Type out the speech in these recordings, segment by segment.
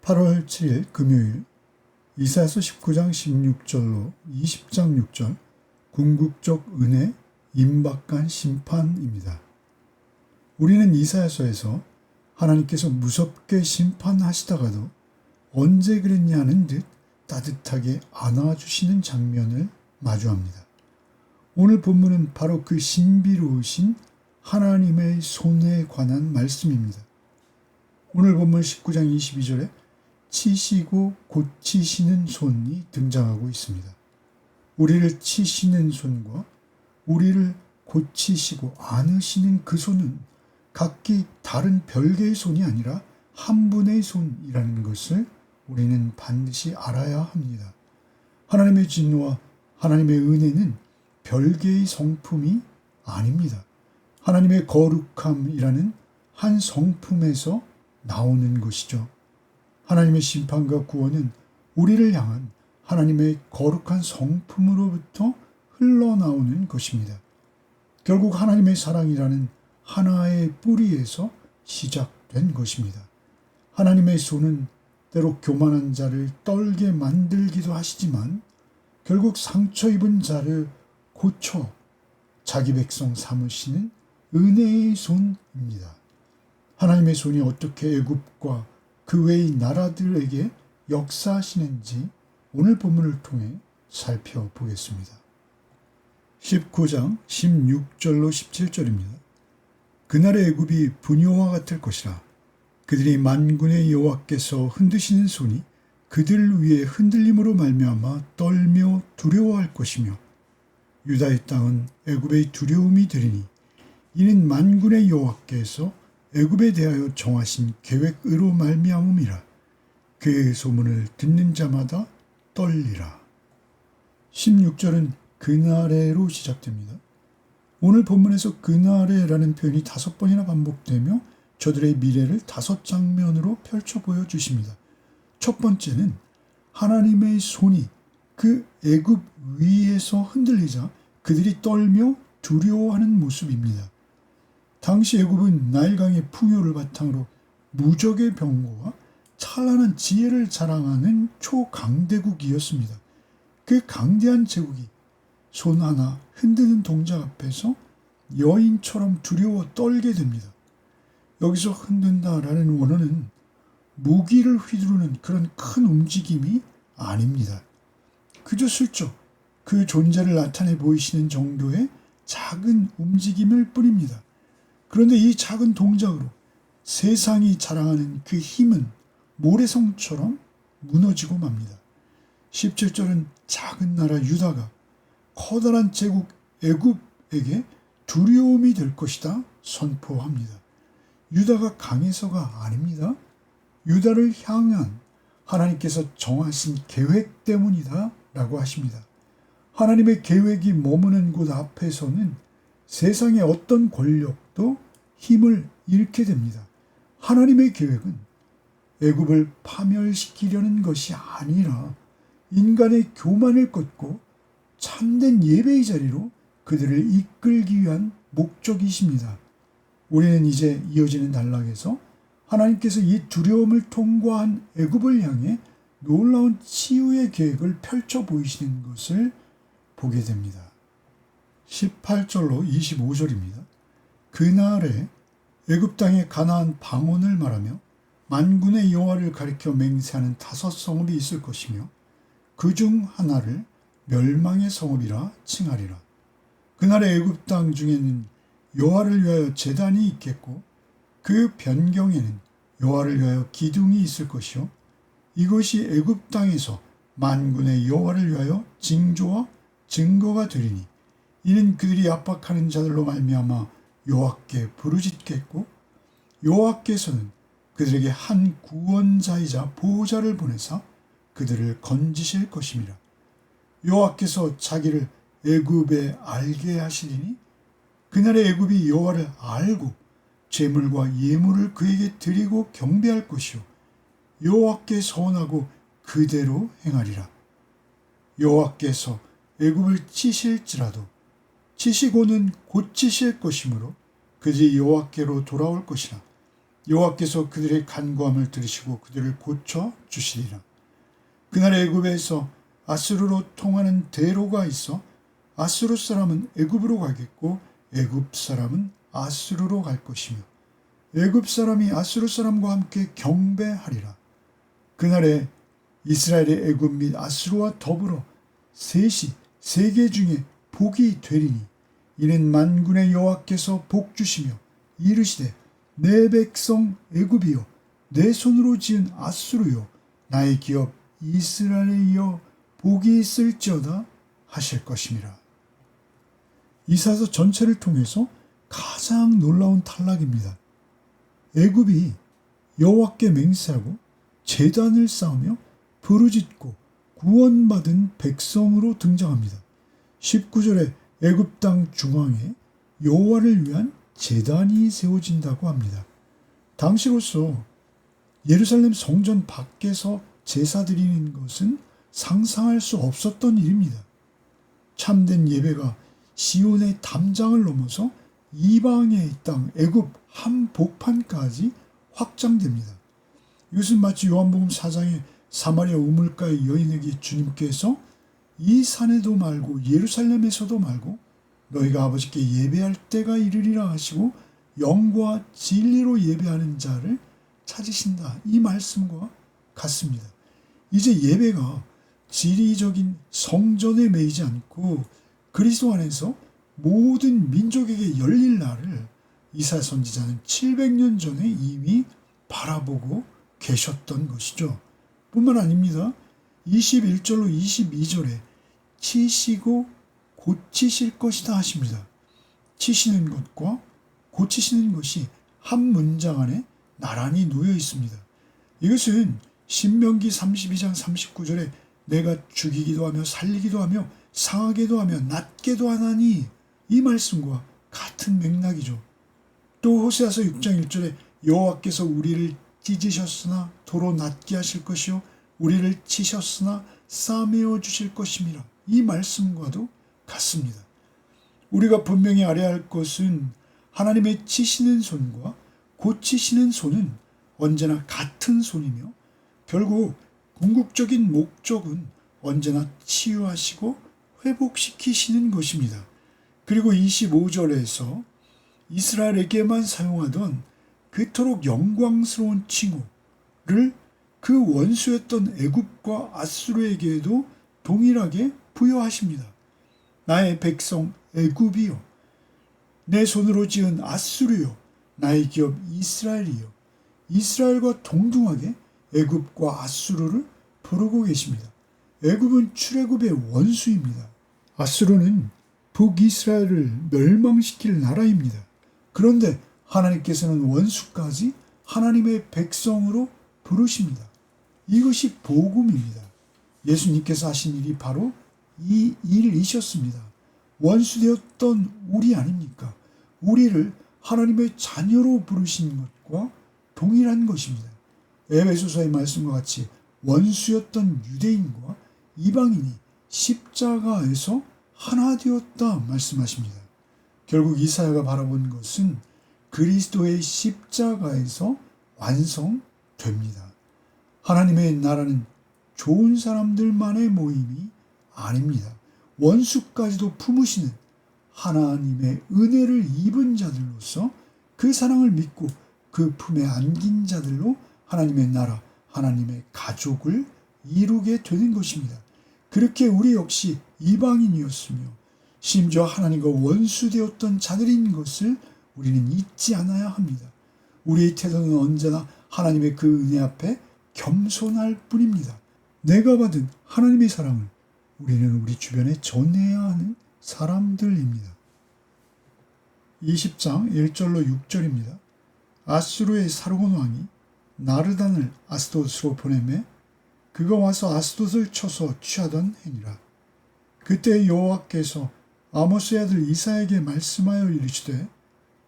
8월 7일 금요일 이사야서 19장 16절로 20장 6절 궁극적 은혜 임박한 심판입니다. 우리는 이사야서에서 하나님께서 무섭게 심판하시다가도 언제 그랬냐는 듯 따뜻하게 안아주시는 장면을 마주합니다. 오늘 본문은 바로 그 신비로우신 하나님의 손에 관한 말씀입니다. 오늘 본문 19장 22절에 치시고 고치시는 손이 등장하고 있습니다. 우리를 치시는 손과 우리를 고치시고 안으시는 그 손은 각기 다른 별개의 손이 아니라 한 분의 손이라는 것을 우리는 반드시 알아야 합니다. 하나님의 진노와 하나님의 은혜는 별개의 성품이 아닙니다. 하나님의 거룩함이라는 한 성품에서 나오는 것이죠. 하나님의 심판과 구원은 우리를 향한 하나님의 거룩한 성품으로부터 흘러나오는 것입니다. 결국 하나님의 사랑이라는 하나의 뿌리에서 시작된 것입니다. 하나님의 손은 때로 교만한 자를 떨게 만들기도 하시지만 결국 상처 입은 자를 고쳐 자기 백성 삼으시는 은혜의 손입니다. 하나님의 손이 어떻게 애굽과 그 외의 나라들에게 역사하시는지 오늘 본문을 통해 살펴보겠습니다. 19장 16절로 17절입니다. 그날의 애굽이 분효와 같을 것이라. 그들이 만군의 여호와께서 흔드시는 손이 그들 위에 흔들림으로 말미암아 떨며 두려워할 것이며 유다의 땅은 애굽의 두려움이 되리니 이는 만군의 여호와께서 애굽에 대하여 정하신 계획으로 말미암음이라. 그 소문을 듣는 자마다 떨리라. 16절은 그날에로 시작됩니다. 오늘 본문에서 그날에라는 표현이 5번이나 반복되며 저들의 미래를 5장면으로 펼쳐 보여주십니다. 첫 번째는 하나님의 손이 그 애굽 위에서 흔들리자 그들이 떨며 두려워하는 모습입니다. 당시 애굽은 나일강의 풍요를 바탕으로 무적의 병거와 찬란한 지혜를 자랑하는 초강대국이었습니다. 그 강대한 제국이 손 하나 흔드는 동작 앞에서 여인처럼 두려워 떨게 됩니다. 여기서 흔든다라는 원어는 무기를 휘두르는 그런 큰 움직임이 아닙니다. 그저 슬쩍 그 존재를 나타내 보이시는 정도의 작은 움직임일 뿐입니다. 그런데 이 작은 동작으로 세상이 자랑하는 그 힘은 모래성처럼 무너지고 맙니다. 17절은 작은 나라 유다가 커다란 제국 애굽에게 두려움이 될 것이다 선포합니다. 유다가 강해서가 아닙니다. 유다를 향한 하나님께서 정하신 계획 때문이다 라고 하십니다. 하나님의 계획이 머무는 곳 앞에서는 세상의 어떤 권력도 힘을 잃게 됩니다. 하나님의 계획은 애굽을 파멸시키려는 것이 아니라 인간의 교만을 꺾고 참된 예배의 자리로 그들을 이끌기 위한 목적이십니다. 우리는 이제 이어지는 단락에서 하나님께서 이 두려움을 통과한 애굽을 향해 놀라운 치유의 계획을 펼쳐 보이시는 것을 보게 됩니다. 18절로 25절입니다. 그날에 애굽 땅의 가나안 방언을 말하며 만군의 여호와를 가리켜 맹세하는 5 성읍이 있을 것이며 그 중 하나를 멸망의 성읍이라 칭하리라. 그날의 애굽 땅 중에는 여호와를 위하여 제단이 있겠고 그 변경에는 여호와를 위하여 기둥이 있을 것이요 이것이 애굽 땅에서 만군의 여호와를 위하여 징조와 증거가 되리니 이는 그들이 압박하는 자들로 말미암아 여호와께 부르짖겠고 여호와께서는 그들에게 한 구원자이자 보호자를 보내사 그들을 건지실 것임이라. 여호와께서 자기를 애굽에 알게 하시리니 그날의 애굽이 여호와를 알고 제물과 예물을 그에게 드리고 경배할 것이요 여호와께 서원하고 그대로 행하리라. 여호와께서 애굽을 치실지라도 치시고는 고치실 것이므로 그들이 여호와께로 돌아올 것이라. 여호와께서 그들의 간구함을 들으시고 그들을 고쳐 주시리라. 그날의 애굽에서 아수르로 통하는 대로가 있어 아수르 사람은 애굽으로 가겠고 애굽 사람은 아수르로 갈 것이며 애굽 사람이 아수르 사람과 함께 경배하리라. 그날에 이스라엘의 애굽 및 아수르와 더불어 셋이 세계 중에 복이 되리니 이는 만군의 여호와께서 복 주시며 이르시되 내 백성 애굽이요 내 손으로 지은 아수르요 나의 기업 이스라엘에 이어 복이 있을지어다 하실 것임이라. 이사야서 전체를 통해서 가장 놀라운 탈락입니다. 애굽이 여호와께 맹세하고 제단을 쌓으며 부르짖고 구원받은 백성으로 등장합니다. 19절에 애굽 땅 중앙에 여호와를 위한 제단이 세워진다고 합니다. 당시로서 예루살렘 성전 밖에서 제사 드리는 것은 상상할 수 없었던 일입니다. 참된 예배가 시온의 담장을 넘어서 이방의 땅 애굽 한복판까지 확장됩니다. 이것은 마치 요한복음 4장의 사마리아 우물가의 여인에게 주님께서 이 산에도 말고 예루살렘에서도 말고 너희가 아버지께 예배할 때가 이르리라 하시고 영과 진리로 예배하는 자를 찾으신다. 이 말씀과 같습니다. 이제 예배가 지리적인 성전에 매이지 않고 그리스도 안에서 모든 민족에게 열릴 날을 이사야 선지자는 700년 전에 이미 바라보고 계셨던 것이죠. 뿐만 아닙니다. 21절로 22절에 치시고 고치실 것이다 하십니다. 치시는 것과 고치시는 것이 한 문장 안에 나란히 놓여 있습니다. 이것은 신명기 32장 39절에 내가 죽이기도 하며 살리기도 하며 상하게도 하며 낫게도 하나니 이 말씀과 같은 맥락이죠. 또 호세아서 6장 1절에 여호와께서 우리를 찢으셨으나 도로 낫게 하실 것이요 우리를 치셨으나 싸매어 주실 것임이라. 이 말씀과도 같습니다. 우리가 분명히 알아야 할 것은 하나님의 치시는 손과 고치시는 손은 언제나 같은 손이며 결국 궁극적인 목적은 언제나 치유하시고 회복시키시는 것입니다. 그리고 25절에서 이스라엘에게만 사용하던 그토록 영광스러운 칭호를 그 원수였던 애굽과 아수르에게도 동일하게 부여하십니다. 나의 백성 애굽이요 내 손으로 지은 아수르요 나의 기업 이스라엘이요. 이스라엘과 동등하게 애굽과 아수르를 부르고 계십니다. 애굽은 출애굽의 원수입니다. 아수르는 북이스라엘을 멸망시킬 나라입니다. 그런데 하나님께서는 원수까지 하나님의 백성으로 부르십니다. 이것이 복음입니다. 예수님께서 하신 일이 바로 이 일이셨습니다. 원수되었던 우리 아닙니까? 우리를 하나님의 자녀로 부르신 것과 동일한 것입니다. 에베소서의 말씀과 같이 원수였던 유대인과 이방인이 십자가에서 하나 되었다 말씀하십니다. 결국 이사야가 바라본 것은 그리스도의 십자가에서 완성됩니다. 하나님의 나라는 좋은 사람들만의 모임이 아닙니다. 원수까지도 품으시는 하나님의 은혜를 입은 자들로서 그 사랑을 믿고 그 품에 안긴 자들로 하나님의 나라, 하나님의 가족을 이루게 되는 것입니다. 그렇게 우리 역시 이방인이었으며 심지어 하나님과 원수되었던 자들인 것을 우리는 잊지 않아야 합니다. 우리의 태도는 언제나 하나님의 그 은혜 앞에 겸손할 뿐입니다. 내가 받은 하나님의 사랑을 우리는 우리 주변에 전해야 하는 사람들입니다. 20장 1절로 6절입니다. 아수르의 사르곤 왕이 나르단을 아스돗으로 보내매 그가 와서 아스돗을 쳐서 취하던 해니라. 그때 여호와께서 아모스의 아들 이사야에게 말씀하여 이르시되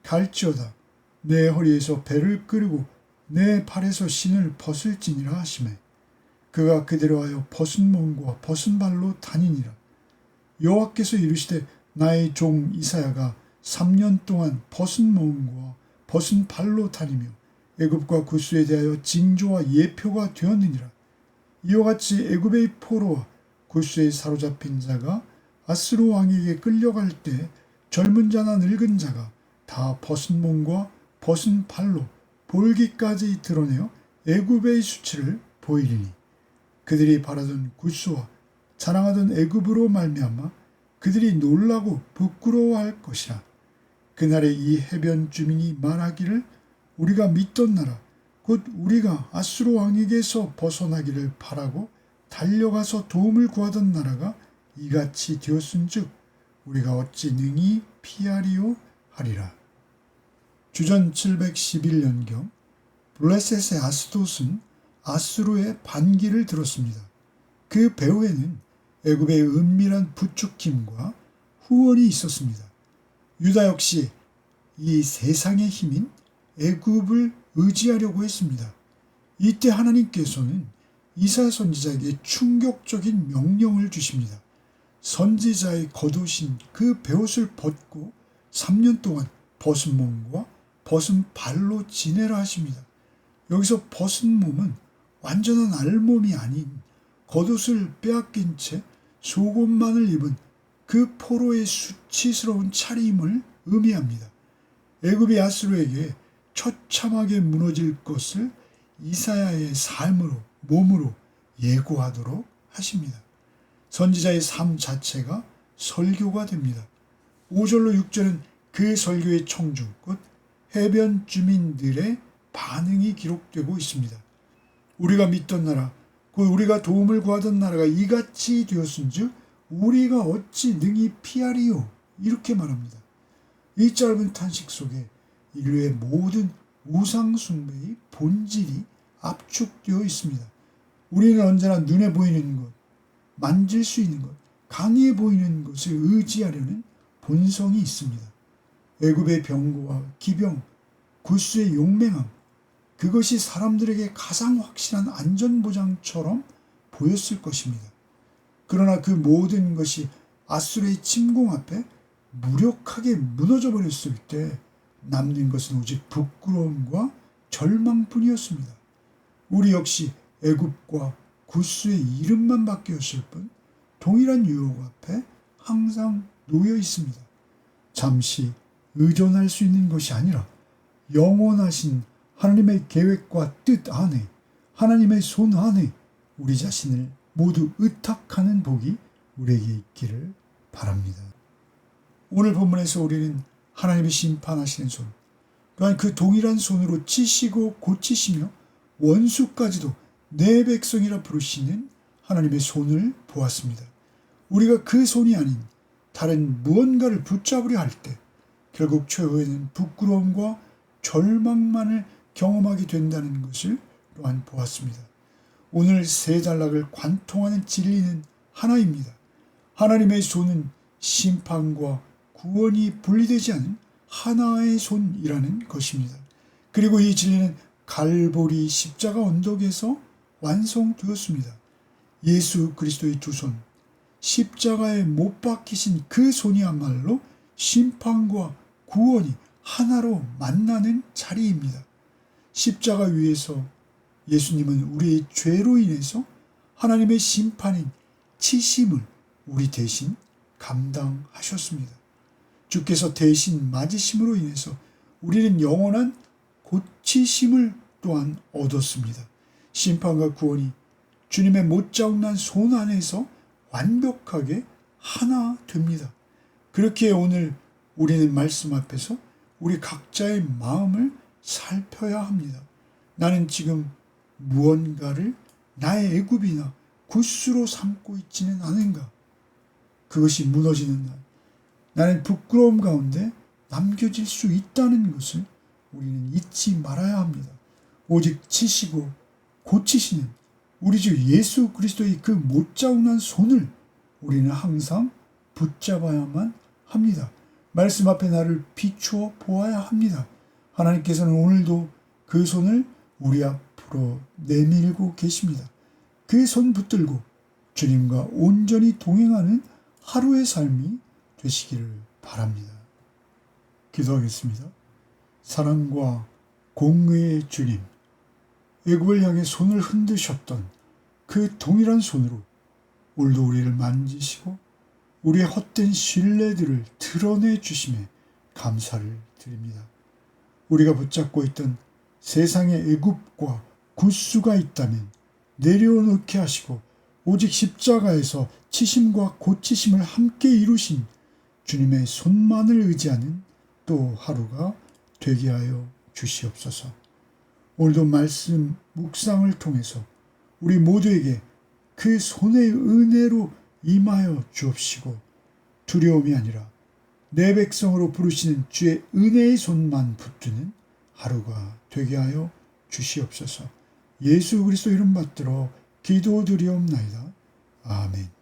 갈지어다 내 허리에서 배를 끄르고 내 발에서 신을 벗을지니라 하시매 그가 그대로 하여 벗은 몸과 벗은 발로 다니니라. 여호와께서 이르시되 나의 종 이사야가 3년 동안 벗은 몸과 벗은 발로 다니며 애굽과 구스에 대하여 징조와 예표가 되었느니라. 이와 같이 애굽의 포로와 구스에 사로잡힌 자가 아수르 왕에게 끌려갈 때 젊은 자나 늙은 자가 다 벗은 몸과 벗은 발로 볼기까지 드러내어 애굽의 수치를 보이리니 그들이 바라던 구스와 자랑하던 애굽으로 말미암아 그들이 놀라고 부끄러워할 것이라. 그날에 이 해변 주민이 말하기를 우리가 믿던 나라 곧 우리가 아수르 왕에게서 벗어나기를 바라고 달려가서 도움을 구하던 나라가 이같이 되었은즉 우리가 어찌 능히 피하리요 하리라. 주전 711년경 블레셋의 아스돗은 아수르의 반기를 들었습니다. 그 배후에는 애굽의 은밀한 부추김과 후원이 있었습니다. 유다 역시 이 세상의 힘인 애굽을 의지하려고 했습니다. 이때 하나님께서는 이사야 선지자에게 충격적인 명령을 주십니다. 선지자의 겉옷인 그 베옷을 벗고 3년 동안 벗은 몸과 벗은 발로 지내라 하십니다. 여기서 벗은 몸은 완전한 알몸이 아닌 겉옷을 빼앗긴 채 속옷만을 입은 그 포로의 수치스러운 차림을 의미합니다. 애굽이 아수르에게 처참하게 무너질 것을 이사야의 삶으로 몸으로 예고하도록 하십니다. 선지자의 삶 자체가 설교가 됩니다. 5절로 6절은 그 설교의 청중, 곧 해변 주민들의 반응이 기록되고 있습니다. 우리가 믿던 나라, 곧 우리가 도움을 구하던 나라가 이같이 되었은즉 우리가 어찌 능히 피하리요? 이렇게 말합니다. 이 짧은 탄식 속에 인류의 모든 우상 숭배의 본질이 압축되어 있습니다. 우리는 언제나 눈에 보이는 것, 만질 수 있는 것, 강해 보이는 것을 의지하려는 본성이 있습니다. 애굽의 병고와 기병, 구스의 용맹함, 그것이 사람들에게 가장 확실한 안전보장처럼 보였을 것입니다. 그러나 그 모든 것이 아수르의 침공 앞에 무력하게 무너져 버렸을 때 남는 것은 오직 부끄러움과 절망뿐이었습니다. 우리 역시 애굽과 구스의 이름만 바뀌었을 뿐 동일한 유혹 앞에 항상 놓여 있습니다. 잠시 의존할 수 있는 것이 아니라 영원하신 하나님의 계획과 뜻 안에, 하나님의 손 안에 우리 자신을 모두 의탁하는 복이 우리에게 있기를 바랍니다. 오늘 본문에서 우리는 하나님의 심판하시는 손, 또한 그 동일한 손으로 치시고 고치시며 원수까지도 내 백성이라 부르시는 하나님의 손을 보았습니다. 우리가 그 손이 아닌 다른 무언가를 붙잡으려 할 때 결국 최후에는 부끄러움과 절망만을 경험하게 된다는 것을 또한 보았습니다. 오늘 세 단락을 관통하는 진리는 하나입니다. 하나님의 손은 심판과 구원이 분리되지 않은 하나의 손이라는 것입니다. 그리고 이 진리는 갈보리 십자가 언덕에서 완성되었습니다. 예수 그리스도의 두 손, 십자가에 못 박히신 그 손이야말로 심판과 구원이 하나로 만나는 자리입니다. 십자가 위에서 예수님은 우리의 죄로 인해서 하나님의 심판인 치심을 우리 대신 감당하셨습니다. 주께서 대신 맞으심으로 인해서 우리는 영원한 고치심을 또한 얻었습니다. 심판과 구원이 주님의 못자국난 손 안에서 완벽하게 하나 됩니다. 그렇기에 오늘 우리는 말씀 앞에서 우리 각자의 마음을 살펴야 합니다. 나는 지금 무언가를 나의 애굽이나 구스로 삼고 있지는 않은가? 그것이 무너지는 날, 나는 부끄러움 가운데 남겨질 수 있다는 것을 우리는 잊지 말아야 합니다. 오직 치시고 고치시는 우리 주 예수 그리스도의 그 못자국난 손을 우리는 항상 붙잡아야만 합니다. 말씀 앞에 나를 비추어 보아야 합니다. 하나님께서는 오늘도 그 손을 우리 앞으로 내밀고 계십니다. 그 손 붙들고 주님과 온전히 동행하는 하루의 삶이 되시기를 바랍니다. 기도하겠습니다. 사랑과 공의의 주님, 애굽을 향해 손을 흔드셨던 그 동일한 손으로 오늘도 우리를 만지시고 우리의 헛된 신뢰들을 드러내 주심에 감사를 드립니다. 우리가 붙잡고 있던 세상의 애굽과 굿수가 있다면 내려놓게 하시고 오직 십자가에서 치심과 고치심을 함께 이루신 주님의 손만을 의지하는 또 하루가 되게 하여 주시옵소서. 오늘도 말씀 묵상을 통해서 우리 모두에게 그 손의 은혜로 임하여 주옵시고 두려움이 아니라 내 백성으로 부르시는 주의 은혜의 손만 붙드는 하루가 되게 하여 주시옵소서. 예수 그리스도 이름 받들어 기도드리옵나이다. 아멘.